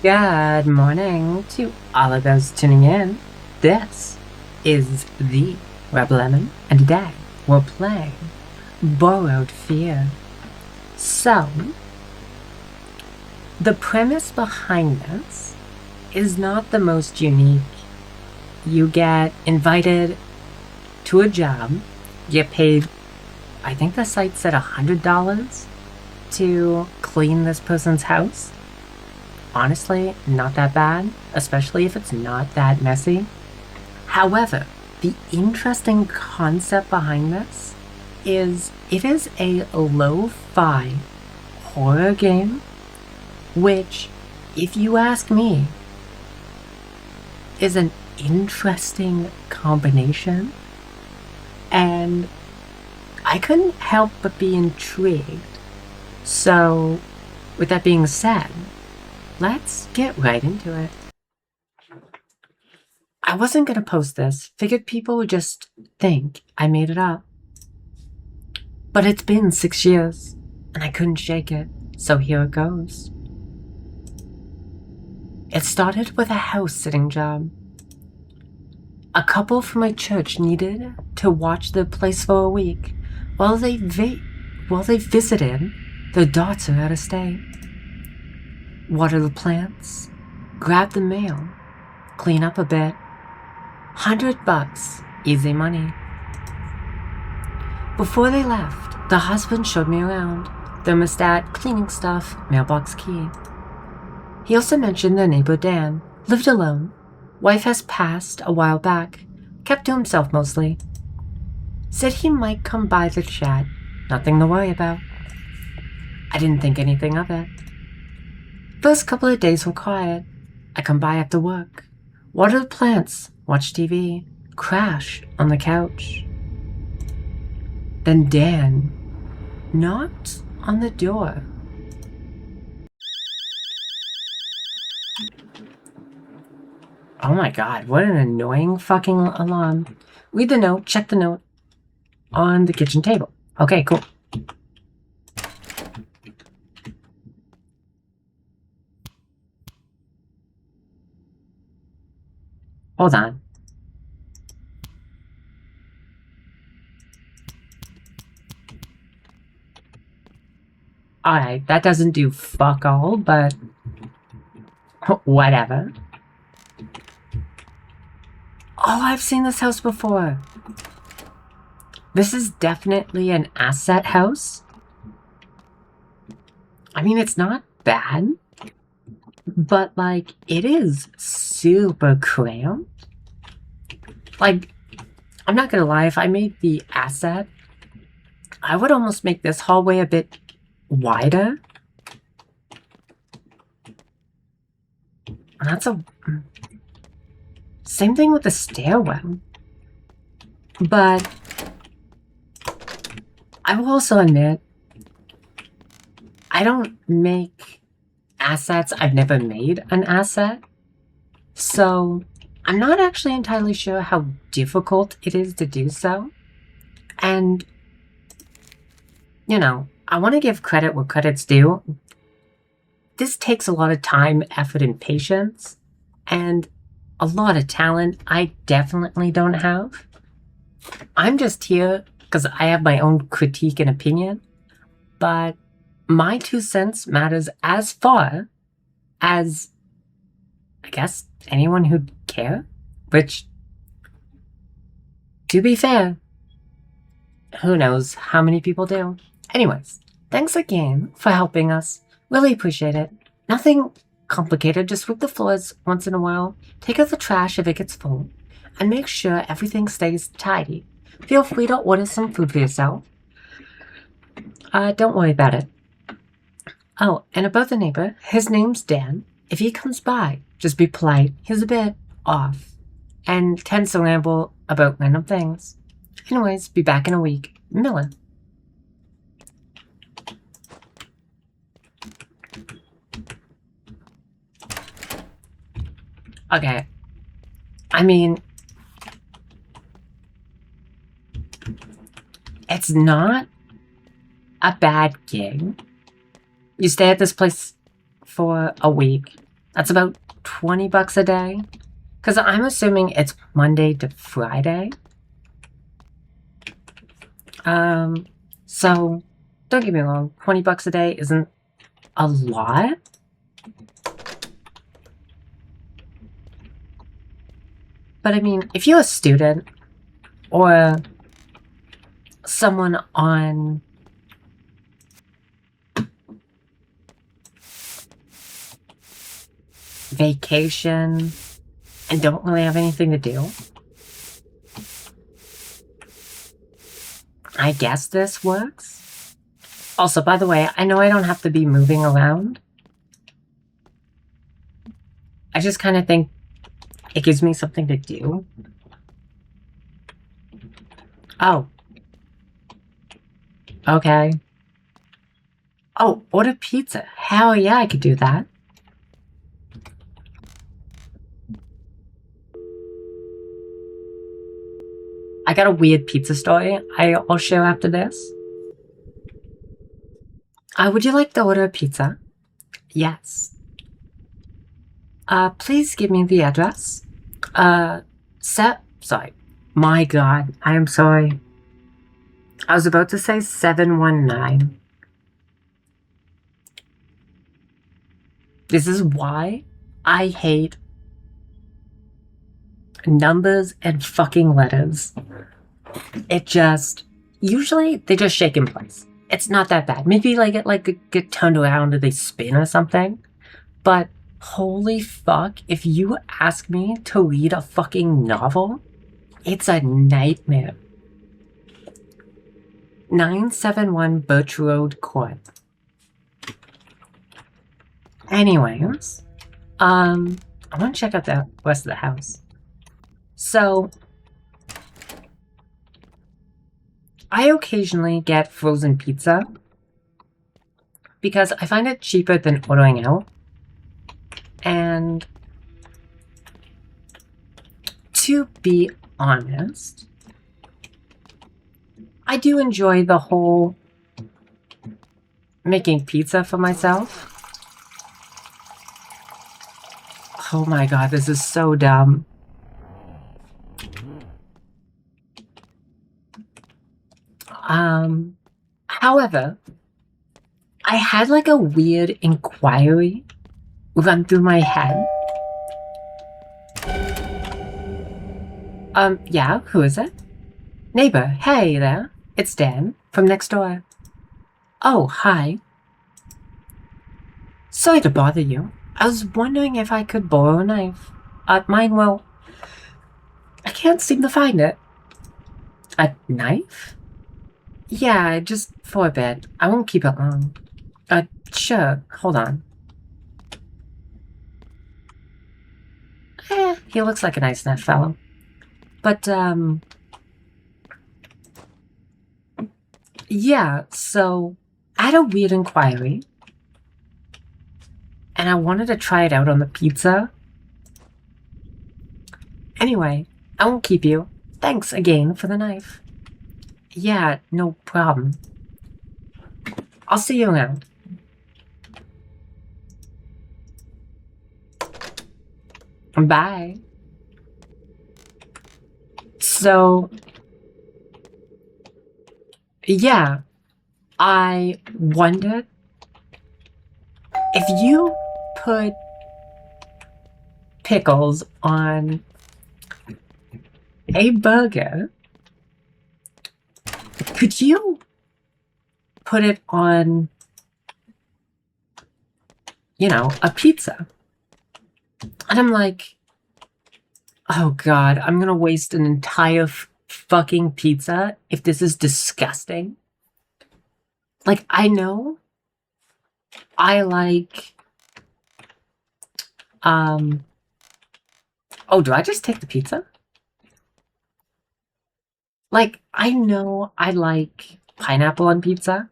Good morning to all of those tuning in. This is the Rebel Lemon, and today we're playing Borrowed Fear. So, the premise behind this is not the most unique. You get invited to a job, you get paid, I think the site said $100 to clean this person's house. Honestly, not that bad, especially if it's not that messy. However, the interesting concept behind this is it is a lo-fi horror game, which, if you ask me, is an interesting combination. And I couldn't help but be intrigued. So, with that being said, let's get right into it. I wasn't gonna post this. Figured people would just think I made it up. But it's been 6 years, and I couldn't shake it, so here it goes. It started with a house-sitting job. A couple from my church needed to watch the place for a week while they visited their daughter out of state. Water the plants, grab the mail, clean up a bit. $100, easy money. Before they left, the husband showed me around. Thermostat, cleaning stuff, mailbox key. He also mentioned their neighbor Dan, lived alone. Wife has passed a while back, kept to himself mostly. Said he might come by to chat, nothing to worry about. I didn't think anything of it. First couple of days were quiet. I come by after work, water the plants, watch TV, crash on the couch. Then Dan knocked on the door. Oh my god, what an annoying fucking alarm. Read the note, check the note on the kitchen table. Okay, cool. Hold on. Alright, that doesn't do fuck all, but whatever. Oh, I've seen this house before. This is definitely an asset house. I mean, it's not bad, but like, it is super cramped. Like, I'm not gonna lie, if I made the asset, I would almost make this hallway a bit wider. And that's a... Same thing with the stairwell. But I will also admit, I don't make assets. I've never made an asset. So I'm not actually entirely sure how difficult it is to do so. And, you know, I want to give credit where credit's due. This takes a lot of time, effort, and patience. And a lot of talent I definitely don't have. I'm just here because I have my own critique and opinion, but my 2 cents matters as far as, I guess, anyone who'd care, which, to be fair, who knows how many people do. Anyways, thanks again for helping us. Really appreciate it. Nothing complicated, just sweep the floors once in a while, take out the trash if it gets full, and make sure everything stays tidy. Feel free to order some food for yourself. Don't worry about it. Oh, and about the neighbor, his name's Dan. If he comes by, just be polite. He's a bit off, and tends to ramble about random things. Anyways, be back in a week. Miller. Okay. I mean, it's not a bad gig. You stay at this place for a week. That's about $20 a day. Because I'm assuming it's Monday to Friday. So don't get me wrong, $20 a day isn't a lot. But I mean, if you're a student or someone on vacation and don't really have anything to do, I guess this works. Also, by the way, I know I don't have to be moving around. I just kind of think it gives me something to do. Oh. Okay. Oh, order pizza. Hell yeah, I could do that. I got a weird pizza story I'll share after this. Would you like to order a pizza? Yes. Please give me the address. Sorry. My God, I am sorry. I was about to say 719. This is why I hate numbers and fucking letters. Usually they just shake in place. It's not that bad. Maybe it get turned around or they spin or something. But holy fuck, if you ask me to read a fucking novel, it's a nightmare. 971 Birch Road Court. Anyways, I want to check out the rest of the house. So, I occasionally get frozen pizza because I find it cheaper than ordering out. And to be honest, I do enjoy the whole making pizza for myself. Oh my God, this is so dumb. However, I had like a weird inquiry run through my head. Yeah, who is it? Neighbor, hey there. It's Dan from next door. Oh, hi. Sorry to bother you. I was wondering if I could borrow a knife. Well, I can't seem to find it. A knife? Yeah, just for a bit. I won't keep it long. Sure. Hold on. He looks like a nice enough fellow. But, yeah, so I had a weird inquiry. And I wanted to try it out on the pizza. Anyway, I won't keep you. Thanks again for the knife. Yeah, no problem. I'll see you around. Bye. So, yeah, I wondered if you put pickles on a burger, could you put it on, a pizza? And I'm like, oh God, I'm gonna waste an entire fucking pizza if this is disgusting. Like, I know I like, oh, do I just take the pizza? Like, I know I like pineapple on pizza.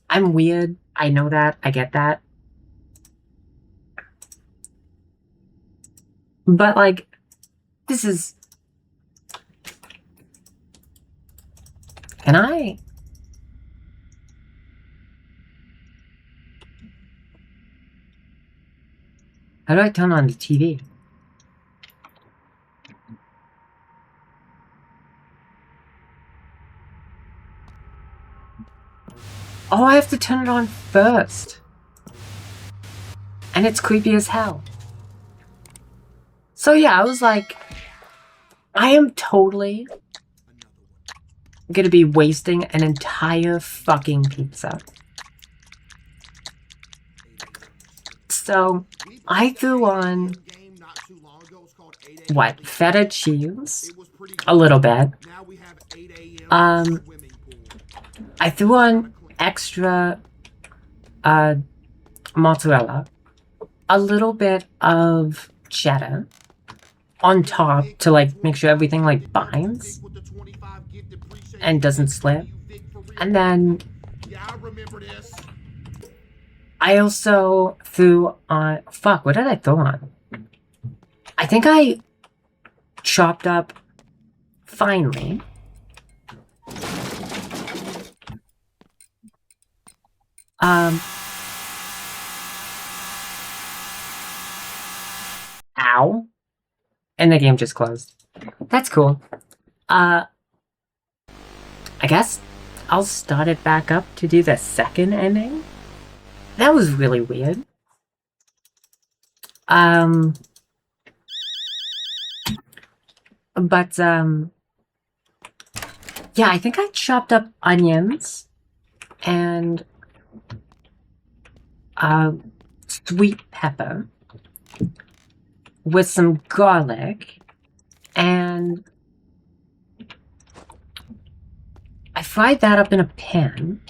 I'm weird. I know that. I get that. But, like, this is... Can I... How do I turn on the TV? Oh, I have to turn it on first. And it's creepy as hell. So yeah, I was like, I am totally gonna be wasting an entire fucking pizza. So I threw on, what, feta cheese? A little bit. I threw on extra mozzarella, a little bit of cheddar on top to like make sure everything like binds and doesn't slip. And then I also threw on, fuck, what did I throw on? I think I chopped up finely ow. And the game just closed. That's cool. I guess I'll start it back up to do the second ending. That was really weird. But, yeah, I think I chopped up onions and, sweet pepper with some garlic, and I fried that up in a pan,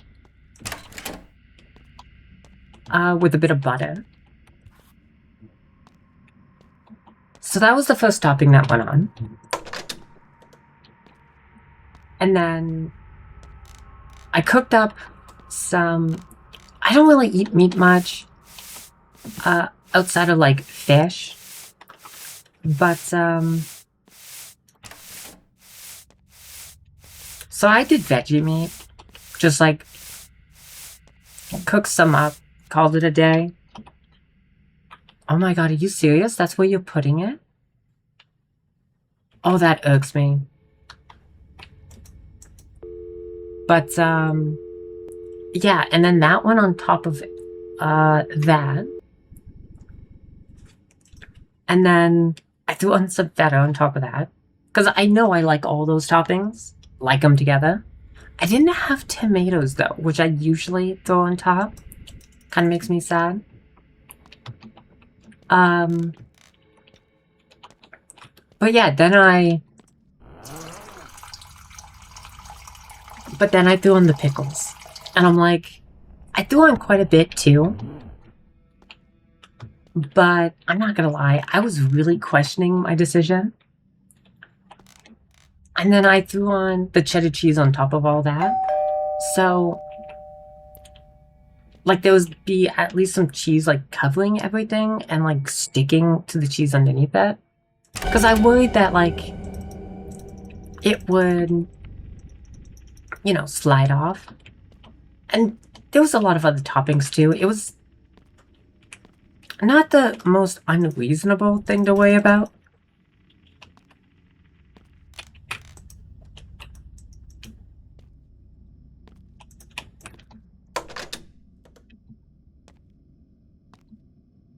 with a bit of butter. So that was the first topping that went on. And then I cooked up some, I don't really eat meat much, outside of like fish, but so I did veggie meat, just like cooked some up, called it a day. Oh my god, are you serious? That's where you're putting it? Oh, that irks me. But, yeah, and then that one on top of, that. And then I threw on some feta on top of that. Because I know I like all those toppings. Like them together. I didn't have tomatoes, though, which I usually throw on top. Kind of makes me sad. But yeah, then I threw on the pickles. And I'm like, I threw on quite a bit too. But I'm not gonna lie, I was really questioning my decision. And then I threw on the cheddar cheese on top of all that. So, like, there would be at least some cheese, like, covering everything and, like, sticking to the cheese underneath it. Because I worried that, like, it would, you know, slide off. And there was a lot of other toppings, too. It was not the most unreasonable thing to worry about.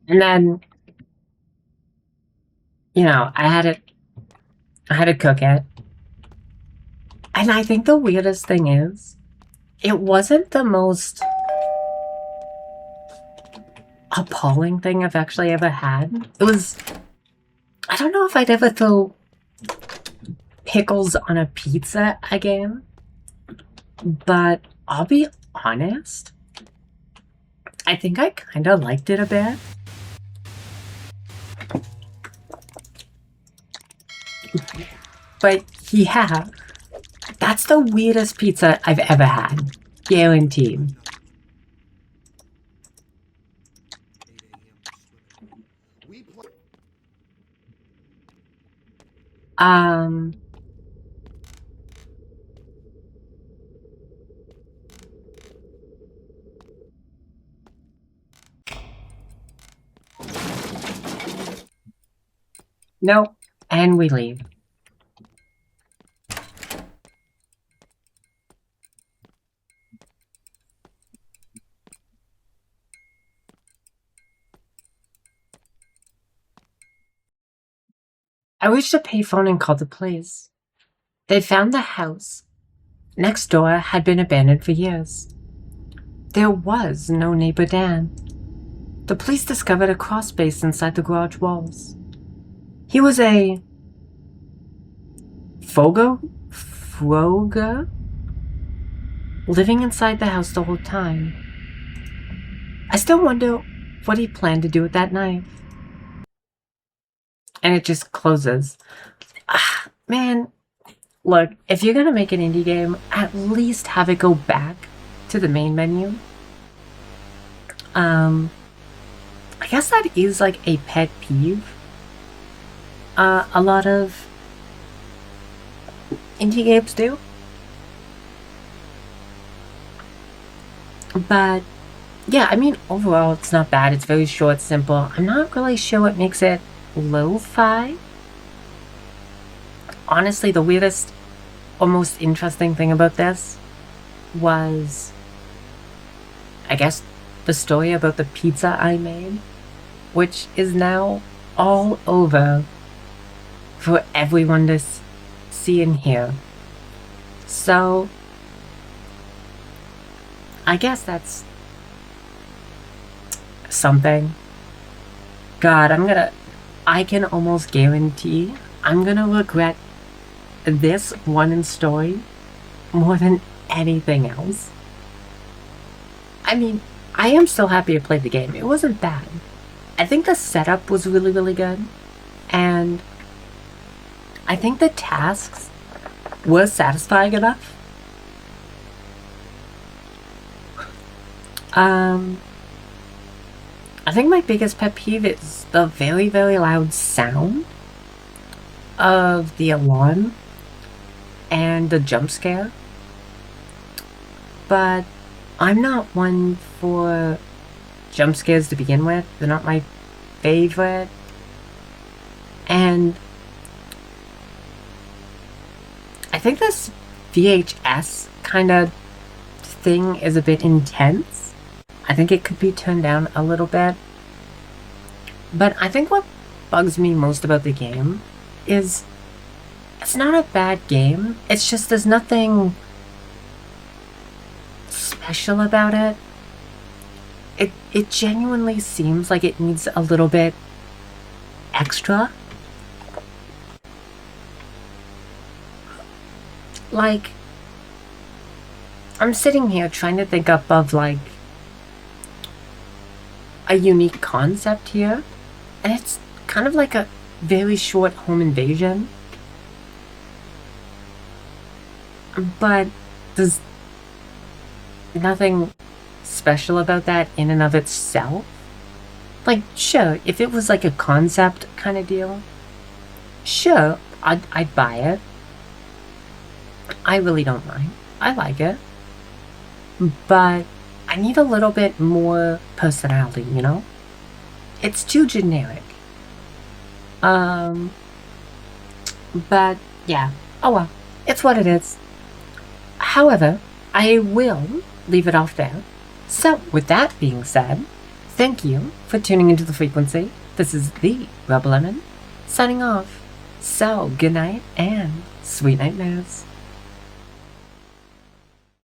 And then, you know, I had to cook it. And I think the weirdest thing is, it wasn't the most appalling thing I've actually ever had. It was, I don't know if I'd ever throw pickles on a pizza again, but I'll be honest, I think I kind of liked it a bit. But yeah, that's the weirdest pizza I've ever had. Guaranteed. Nope. And we leave. I reached a payphone and called the police. They found the house next door had been abandoned for years. There was no neighbor Dan. The police discovered a crawl space inside the garage walls. He was a Froger? Living inside the house the whole time. I still wonder what he planned to do with that knife. And it just closes. Ah, man, look, if you're gonna make an indie game, at least have it go back to the main menu. I guess that is like a pet peeve. A lot of indie games do. But yeah, I mean, overall, it's not bad. It's very short, simple. I'm not really sure what makes it lo-fi. Honestly, the weirdest or most interesting thing about this was, I guess, the story about the pizza I made, which is now all over for everyone to see and hear. So, I guess that's something. God, I can almost guarantee I'm gonna regret this one in story more than anything else. I mean, I am still happy I played the game. It wasn't bad. I think the setup was really, really good. And I think the tasks were satisfying enough. I think my biggest pet peeve is the very, very loud sound of the alarm and the jump scare. But I'm not one for jump scares to begin with. They're not my favorite. And I think this VHS kind of thing is a bit intense. I think it could be turned down a little bit. But I think what bugs me most about the game is it's not a bad game. It's just there's nothing special about it. It genuinely seems like it needs a little bit extra. Like, I'm sitting here trying to think up of like a unique concept here, and it's kind of like a very short home invasion, but there's nothing special about that in and of itself. Like, sure, if it was like a concept kind of deal, sure, I'd buy it. I really don't mind. I like it. But I need a little bit more personality, you know? It's too generic. But yeah. Oh well. It's what it is. However, I will leave it off there. So, with that being said, thank you for tuning into The Frequency. This is the Rebel Lemon, signing off. So, good night and sweet nightmares.